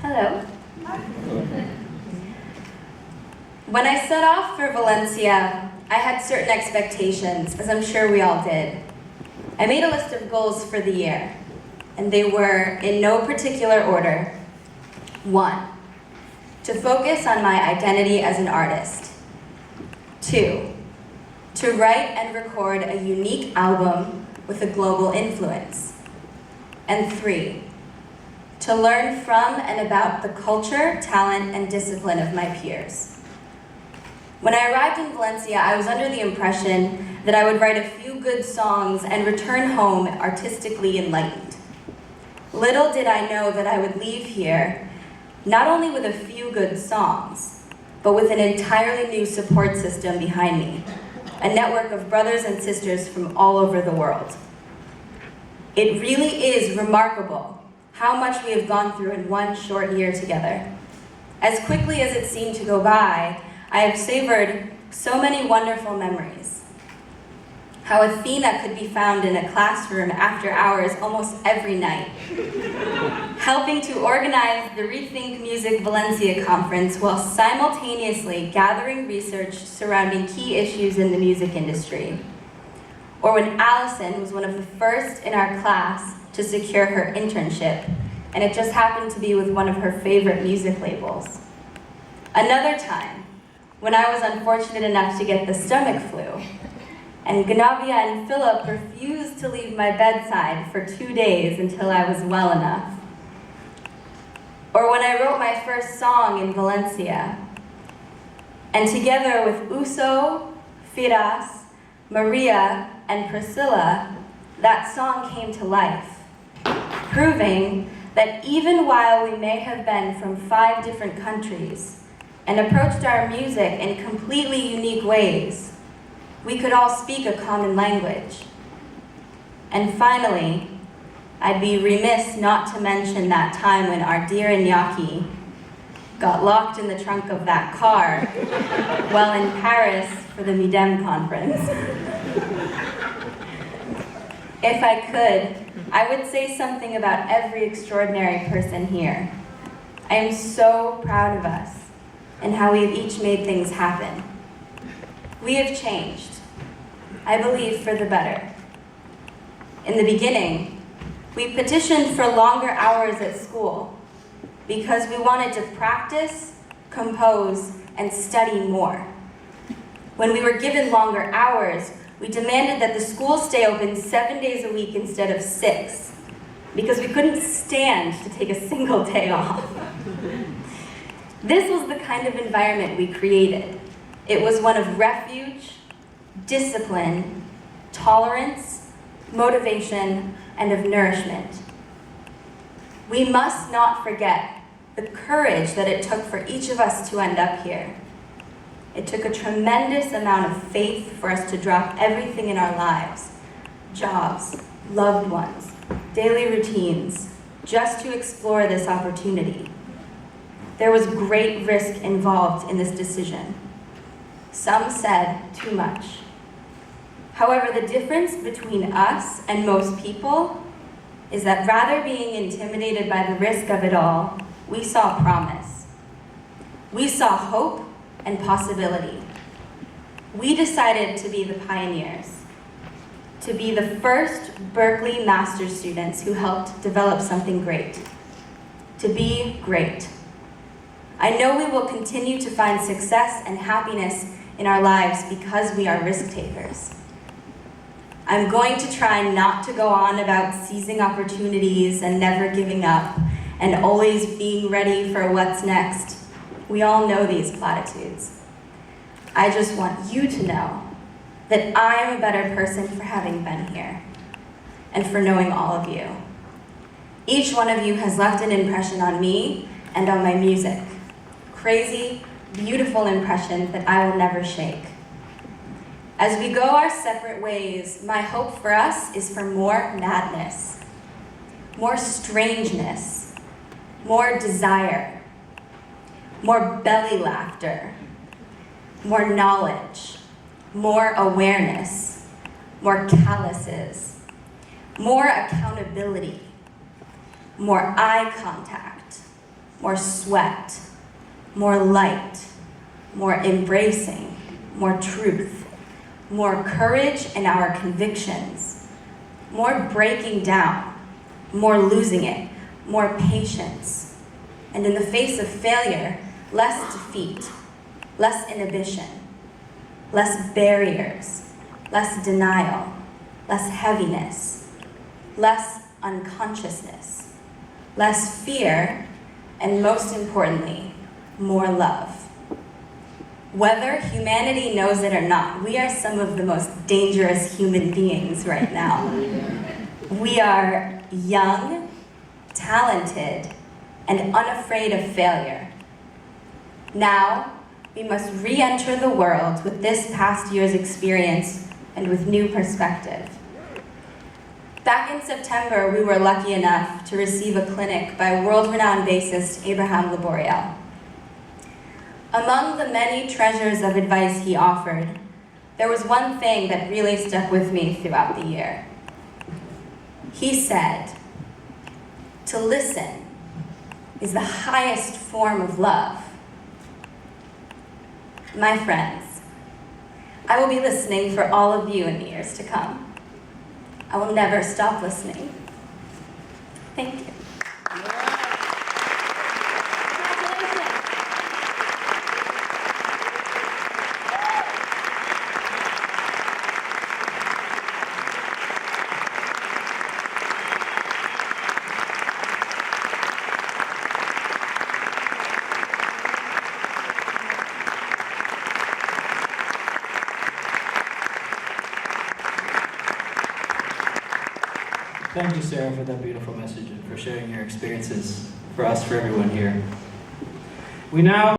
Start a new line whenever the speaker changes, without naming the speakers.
Hello. When I set off for Valencia, I had certain expectations, as I'm sure we all did. I made a list of goals for the year, and they were in no particular order. 1, to focus on my identity as an artist. 2, to write and record a unique album with a global influence. And 3, to learn from and about the culture, talent, and discipline of my peers. When I arrived in Valencia, I was under the impression that I would write a few good songs and return home artistically enlightened. Little did I know that I would leave here not only with a few good songs, but with an entirely new support system behind me, a network of brothers and sisters from all over the world. It really is remarkable how much we have gone through in one short year together. As quickly as it seemed to go by, I have savored so many wonderful memories. How Athena could be found in a classroom after hours almost every night, helping to organize the Rethink Music Valencia conference while simultaneously gathering research surrounding key issues in the music industry. Or when Allison was one of the first in our class to secure her internship, and it just happened to be with one of her favorite music labels. Another time, when I was unfortunate enough to get the stomach flu, and Gnavia and Philip refused to leave my bedside for 2 days until I was well enough. Or when I wrote my first song in Valencia, and together with Uso, Firas, Maria, and Priscilla, that song came to life, proving that even while we may have been from 5 different countries and approached our music in completely unique ways, we could all speak a common language. And finally, I'd be remiss not to mention that time when our dear Iñaki got locked in the trunk of that car while in Paris for the Midem conference. If I could, I would say something about every extraordinary person here. I am so proud of us and how we have each made things happen. We have changed, I believe, for the better. In the beginning, we petitioned for longer hours at school because we wanted to practice, compose, and study more. When we were given longer hours, we demanded that the school stay open 7 days a week instead of 6 because we couldn't stand to take a single day off. This was the kind of environment we created. It was one of refuge, discipline, tolerance, motivation, and of nourishment. We must not forget the courage that it took for each of us to end up here. It took a tremendous amount of faith for us to drop everything in our lives, jobs, loved ones, daily routines, just to explore this opportunity. There was great risk involved in this decision. Some said too much. However, the difference between us and most people is that rather being intimidated by the risk of it all, we saw promise. We saw hope and possibility. We decided to be the pioneers, to be the first Berklee master's students who helped develop something great, to be great. I know we will continue to find success and happiness in our lives because we are risk takers. I'm going to try not to go on about seizing opportunities and never giving up and always being ready for what's next. We all know these platitudes. I just want you to know that I am a better person for having been here and for knowing all of you. Each one of you has left an impression on me and on my music. Crazy, beautiful impression that I will never shake. As we go our separate ways, my hope for us is for more madness, more strangeness, more desire, more belly laughter, more knowledge, more awareness, more calluses, more accountability, more eye contact, more sweat, more light, more embracing, more truth, more courage in our convictions, more breaking down, more losing it, more patience, and in the face of failure, less defeat, less inhibition, less barriers, less denial, less heaviness, less unconsciousness, less fear, and most importantly, more love. Whether humanity knows it or not, we are some of the most dangerous human beings right now. We are young, talented, and unafraid of failure. Now, we must re-enter the world with this past year's experience and with new perspective. Back in September, we were lucky enough to receive a clinic by world-renowned bassist Abraham Laboriel. Among the many treasures of advice he offered, there was one thing that really stuck with me throughout the year. He said, "To listen is the highest form of love." My friends, I will be listening for all of you in the years to come. I will never stop listening. Thank you.
Thank you, Sarah, for that beautiful message and for sharing your experiences for us, for everyone here. We now